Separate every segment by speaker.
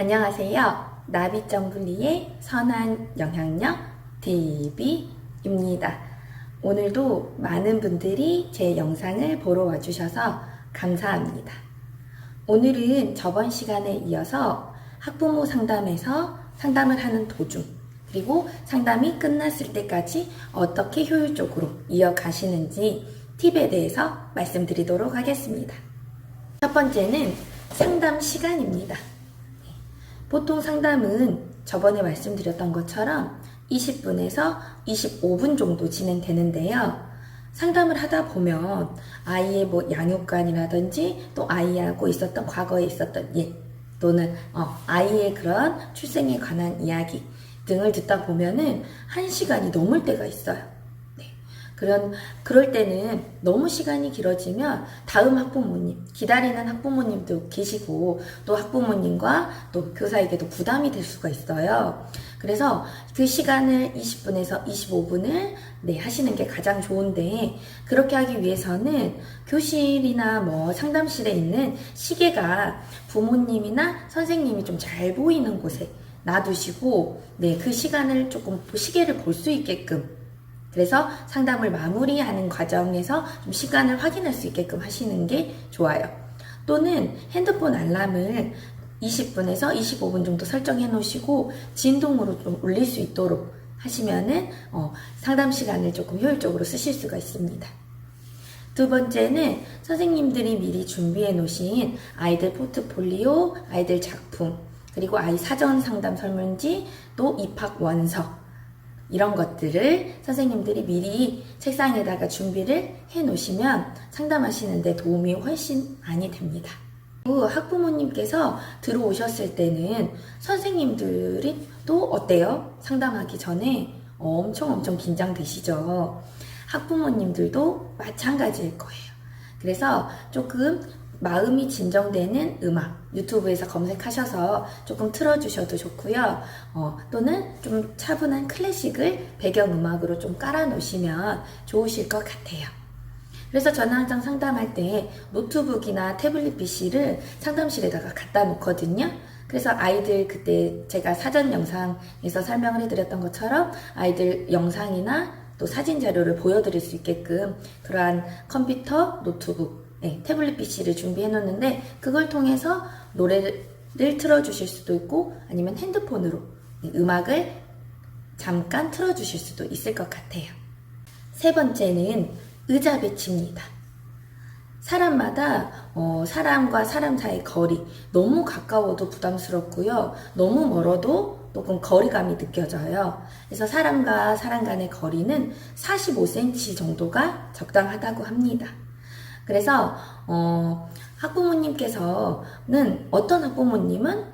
Speaker 1: 안녕하세요. 나비점블리의 선한 영향력 DB입니다. 오늘도 많은 분들이 제 영상을 보러 와주셔서 감사합니다. 오늘은 저번 시간에 이어서 학부모 상담에서 상담을 하는 도중, 그리고 상담이 끝났을 때까지 어떻게 효율적으로 이어가시는지 팁에 대해서 말씀드리도록 하겠습니다. 첫 번째는 상담 시간입니다. 보통 상담은 저번에 말씀드렸던 것처럼 20분에서 25분 정도 진행되는데요. 상담을 하다 보면 아이의 양육관이라든지 또 아이하고 있었던 과거에 있었던 일 또는 아이의 그런 출생에 관한 이야기 등을 듣다 보면은 1시간이 넘을 때가 있어요. 그럴 때는 너무 시간이 길어지면 다음 학부모님, 기다리는 학부모님도 계시고 또 학부모님과 또 교사에게도 부담이 될 수가 있어요. 그래서 그 시간을 20분에서 25분을 하시는 게 가장 좋은데, 그렇게 하기 위해서는 교실이나 상담실에 있는 시계가 부모님이나 선생님이 좀 잘 보이는 곳에 놔두시고 그 시간을 조금 시계를 볼 수 있게끔, 그래서 상담을 마무리하는 과정에서 좀 시간을 확인할 수 있게끔 하시는 게 좋아요. 또는 핸드폰 알람을 20분에서 25분 정도 설정해 놓으시고 진동으로 좀 울릴 수 있도록 하시면은 상담 시간을 조금 효율적으로 쓰실 수가 있습니다. 두 번째는 선생님들이 미리 준비해 놓으신 아이들 포트폴리오, 아이들 작품, 그리고 아이 사전 상담 설문지, 또 입학 원서, 이런 것들을 선생님들이 미리 책상에다가 준비를 해 놓으시면 상담하시는데 도움이 훨씬 많이 됩니다. 그리고 학부모님께서 들어오셨을 때는 선생님들이 또 어때요? 상담하기 전에 엄청 긴장되시죠? 학부모님들도 마찬가지일 거예요. 그래서 조금 마음이 진정되는 음악, 유튜브에서 검색하셔서 조금 틀어주셔도 좋고요. 또는 좀 차분한 클래식을 배경음악으로 좀 깔아놓으시면 좋으실 것 같아요. 그래서 저는 항상 상담할 때 노트북이나 태블릿 PC를 상담실에다가 갖다 놓거든요. 그래서 아이들 그때 제가 사전 영상에서 설명을 해드렸던 것처럼 아이들 영상이나 또 사진 자료를 보여드릴 수 있게끔 그러한 컴퓨터, 노트북, 태블릿 PC를 준비해 놓는데, 그걸 통해서 노래를 틀어주실 수도 있고 아니면 핸드폰으로 음악을 잠깐 틀어주실 수도 있을 것 같아요. 세 번째는 의자 배치입니다. 사람마다 사람과 사람 사이의 거리, 너무 가까워도 부담스럽고요, 너무 멀어도 조금 거리감이 느껴져요. 그래서 사람과 사람 간의 거리는 45cm 정도가 적당하다고 합니다. 그래서 학부모님께서는 어떤 학부모님은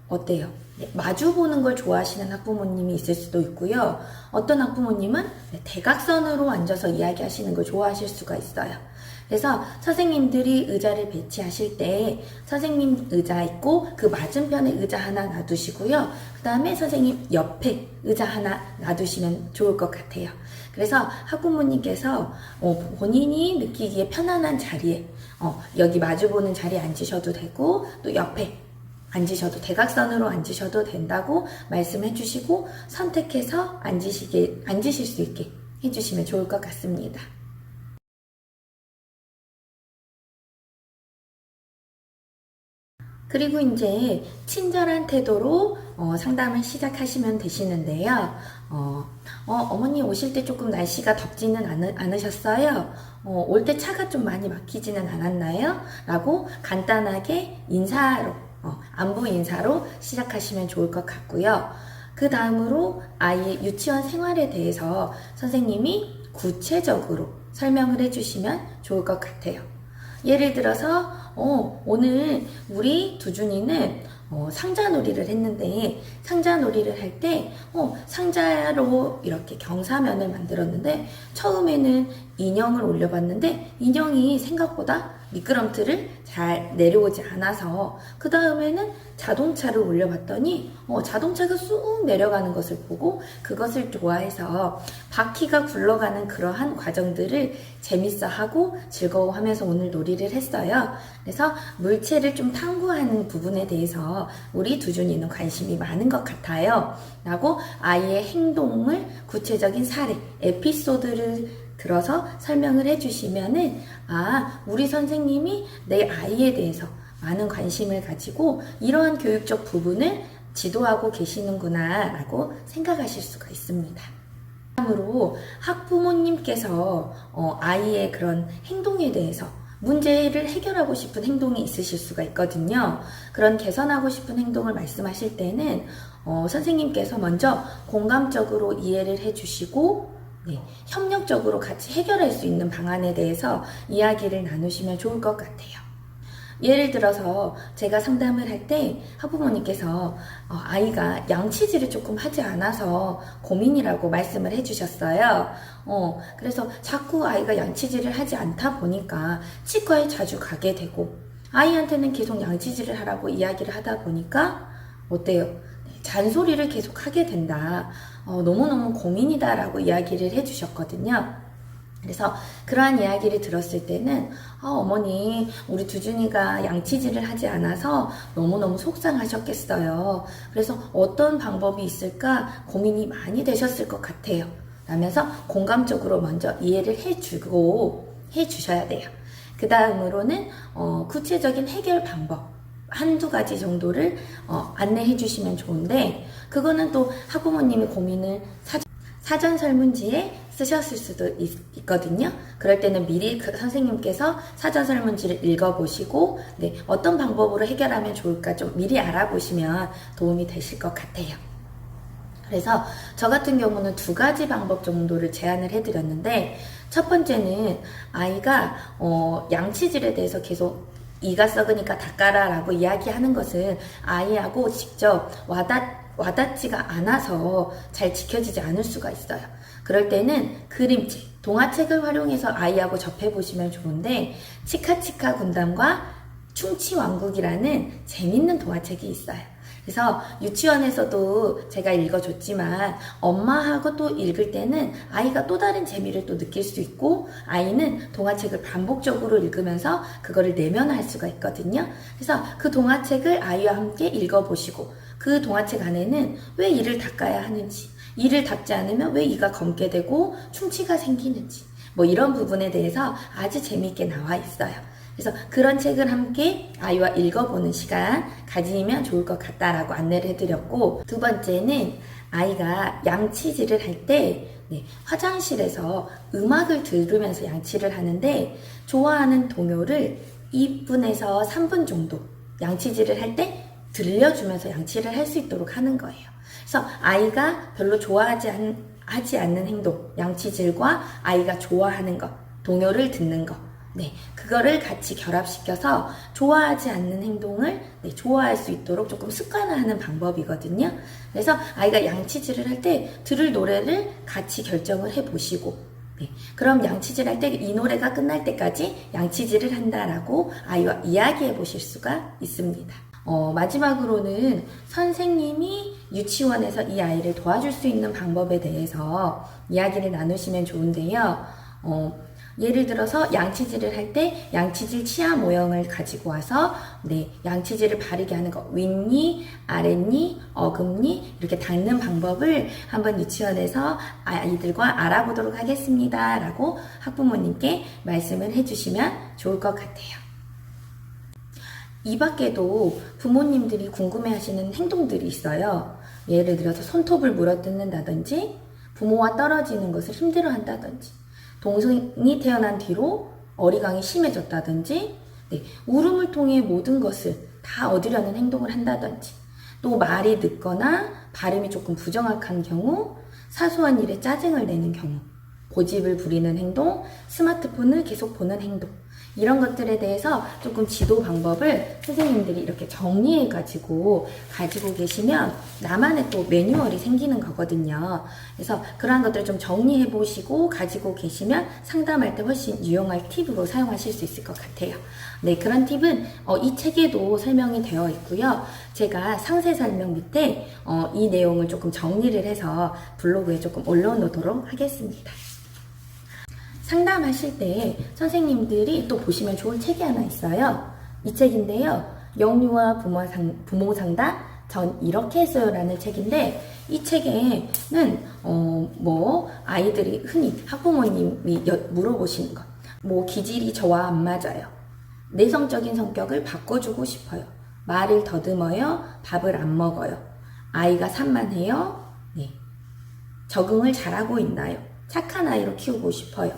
Speaker 1: 어때요? 마주 보는 걸 좋아하시는 학부모님이 있을 수도 있고요. 어떤 학부모님은 대각선으로 앉아서 이야기하시는 걸 좋아하실 수가 있어요. 그래서 선생님들이 의자를 배치하실 때 선생님 의자 있고 그 맞은편에 의자 하나 놔두시고요. 그 다음에 선생님 옆에 의자 하나 놔두시면 좋을 것 같아요. 그래서 학부모님께서 본인이 느끼기에 편안한 자리에 여기 마주보는 자리에 앉으셔도 되고 또 옆에 앉으셔도, 대각선으로 앉으셔도 된다고 말씀해 주시고 선택해서 앉으실 수 있게 해주시면 좋을 것 같습니다. 그리고 이제 친절한 태도로 상담을 시작하시면 되시는데요. 어머니 오실 때 조금 날씨가 덥지는 않으셨어요? 올 때 차가 좀 많이 막히지는 않았나요? 라고 간단하게 인사로, 안부 인사로 시작하시면 좋을 것 같고요. 그 다음으로 아이의 유치원 생활에 대해서 선생님이 구체적으로 설명을 해주시면 좋을 것 같아요. 예를 들어서 오늘 우리 두준이는 상자놀이를 했는데, 상자놀이를 할 때 상자로 이렇게 경사면을 만들었는데 처음에는 인형을 올려봤는데 인형이 생각보다 미끄럼틀을 잘 내려오지 않아서 그 다음에는 자동차를 올려봤더니 자동차가 쑥 내려가는 것을 보고 그것을 좋아해서 바퀴가 굴러가는 그러한 과정들을 재밌어하고 즐거워하면서 오늘 놀이를 했어요. 그래서 물체를 좀 탐구하는 부분에 대해서 우리 두준이는 관심이 많은 것 같아요. 라고 아이의 행동을 구체적인 사례, 에피소드를 들어서 설명을 해주시면은 우리 선생님이 내 아이에 대해서 많은 관심을 가지고 이러한 교육적 부분을 지도하고 계시는구나 라고 생각하실 수가 있습니다. 다음으로 학부모님께서 아이의 그런 행동에 대해서 문제를 해결하고 싶은 행동이 있으실 수가 있거든요. 그런 개선하고 싶은 행동을 말씀하실 때는 선생님께서 먼저 공감적으로 이해를 해주시고 협력적으로 같이 해결할 수 있는 방안에 대해서 이야기를 나누시면 좋을 것 같아요. 예를 들어서 제가 상담을 할 때 학부모님께서 아이가 양치질을 조금 하지 않아서 고민이라고 말씀을 해주셨어요. 그래서 자꾸 아이가 양치질을 하지 않다 보니까 치과에 자주 가게 되고 아이한테는 계속 양치질을 하라고 이야기를 하다 보니까 어때요? 잔소리를 계속 하게 된다. 너무너무 고민이다 라고 이야기를 해주셨거든요. 그래서 그러한 이야기를 들었을 때는 어머니 우리 두준이가 양치질을 하지 않아서 너무너무 속상하셨겠어요. 그래서 어떤 방법이 있을까 고민이 많이 되셨을 것 같아요. 라면서 공감적으로 먼저 이해를 해주셔야 돼요. 그 다음으로는 구체적인 해결 방법 한두 가지 정도를 안내해 주시면 좋은데 그거는 또 학부모님이 고민을 사전 설문지에 쓰셨을 수도 있거든요. 그럴 때는 미리 선생님께서 사전 설문지를 읽어보시고 어떤 방법으로 해결하면 좋을까 좀 미리 알아보시면 도움이 되실 것 같아요. 그래서 저 같은 경우는 두 가지 방법 정도를 제안을 해드렸는데 첫 번째는 아이가 양치질에 대해서 계속 이가 썩으니까 닦아라 라고 이야기하는 것은 아이하고 직접 와닿지가 않아서 잘 지켜지지 않을 수가 있어요. 그럴 때는 그림책, 동화책을 활용해서 아이하고 접해보시면 좋은데 치카치카 군단과 충치왕국이라는 재밌는 동화책이 있어요. 그래서 유치원에서도 제가 읽어줬지만 엄마하고 또 읽을 때는 아이가 또 다른 재미를 또 느낄 수 있고 아이는 동화책을 반복적으로 읽으면서 그거를 내면할 수가 있거든요. 그래서 그 동화책을 아이와 함께 읽어보시고 그 동화책 안에는 왜 이를 닦아야 하는지 이를 닦지 않으면 왜 이가 검게 되고 충치가 생기는지 이런 부분에 대해서 아주 재미있게 나와 있어요. 그래서 그런 책을 함께 아이와 읽어보는 시간 가지면 좋을 것 같다라고 안내를 해드렸고 두 번째는 아이가 양치질을 할 때 화장실에서 음악을 들으면서 양치를 하는데 좋아하는 동요를 2분에서 3분 정도 양치질을 할 때 들려주면서 양치를 할 수 있도록 하는 거예요. 그래서 아이가 별로 하지 않는 행동, 양치질과 아이가 좋아하는 것, 동요를 듣는 것 그거를 같이 결합시켜서 좋아하지 않는 행동을 좋아할 수 있도록 조금 습관화하는 방법이거든요. 그래서 아이가 양치질을 할 때 들을 노래를 같이 결정을 해보시고 그럼 양치질 할 때 이 노래가 끝날 때까지 양치질을 한다라고 아이와 이야기해 보실 수가 있습니다. 마지막으로는 선생님이 유치원에서 이 아이를 도와줄 수 있는 방법에 대해서 이야기를 나누시면 좋은데요. 예를 들어서 양치질을 할 때 양치질 치아 모형을 가지고 와서 양치질을 바르게 하는 거 윗니, 아랫니, 어금니 이렇게 닦는 방법을 한번 유치원에서 아이들과 알아보도록 하겠습니다 라고 학부모님께 말씀을 해주시면 좋을 것 같아요. 이 밖에도 부모님들이 궁금해하시는 행동들이 있어요. 예를 들어서 손톱을 물어뜯는다든지 부모와 떨어지는 것을 힘들어한다든지 동생이 태어난 뒤로 어리광이 심해졌다든지 울음을 통해 모든 것을 다 얻으려는 행동을 한다든지 또 말이 늦거나 발음이 조금 부정확한 경우 사소한 일에 짜증을 내는 경우 고집을 부리는 행동, 스마트폰을 계속 보는 행동 이런 것들에 대해서 조금 지도 방법을 선생님들이 이렇게 정리해가지고 가지고 계시면 나만의 또 매뉴얼이 생기는 거거든요. 그래서 그러한 것들을 좀 정리해 보시고 가지고 계시면 상담할 때 훨씬 유용할 팁으로 사용하실 수 있을 것 같아요. 네, 그런 팁은 이 책에도 설명이 되어 있고요. 제가 상세 설명 밑에 이 내용을 조금 정리를 해서 블로그에 조금 올려놓도록 하겠습니다. 상담하실 때 선생님들이 또 보시면 좋은 책이 하나 있어요. 이 책인데요. 영유아 부모 상담 전 이렇게 했어요 라는 책인데, 이 책에는 아이들이 흔히 학부모님이 물어보시는 것, 기질이 저와 안 맞아요, 내성적인 성격을 바꿔주고 싶어요, 말을 더듬어요, 밥을 안 먹어요, 아이가 산만해요, 네, 적응을 잘하고 있나요, 착한 아이로 키우고 싶어요,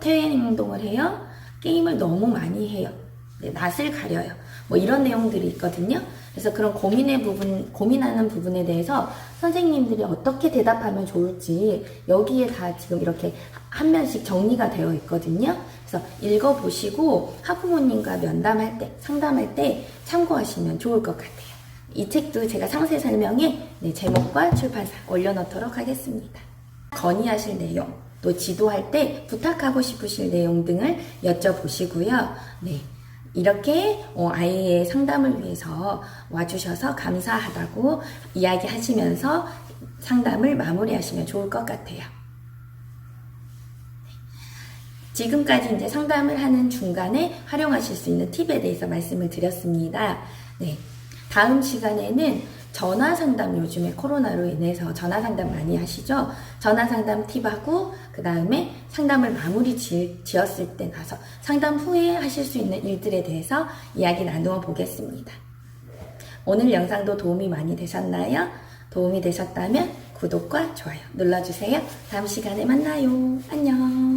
Speaker 1: 퇴행 행동을 해요, 게임을 너무 많이 해요, 네, 낯을 가려요, 이런 내용들이 있거든요. 그래서 그런 고민하는 부분에 대해서 선생님들이 어떻게 대답하면 좋을지 여기에 다 지금 이렇게 한 면씩 정리가 되어 있거든요. 그래서 읽어보시고 학부모님과 면담할 때, 상담할 때 참고하시면 좋을 것 같아요. 이 책도 제가 상세 설명에 제목과 출판사 올려놓도록 하겠습니다. 건의하실 내용, 또 지도할 때 부탁하고 싶으실 내용 등을 여쭤보시고요. 네. 이렇게 아이의 상담을 위해서 와주셔서 감사하다고 이야기하시면서 상담을 마무리하시면 좋을 것 같아요. 지금까지 이제 상담을 하는 중간에 활용하실 수 있는 팁에 대해서 말씀을 드렸습니다. 네. 다음 시간에는 전화 상담, 요즘에 코로나로 인해서 전화 상담 많이 하시죠? 전화 상담 팁하고 그 다음에 상담을 마무리 지었을 때 나서 상담 후에 하실 수 있는 일들에 대해서 이야기 나누어 보겠습니다. 오늘 영상도 도움이 많이 되셨나요? 도움이 되셨다면 구독과 좋아요 눌러주세요. 다음 시간에 만나요. 안녕.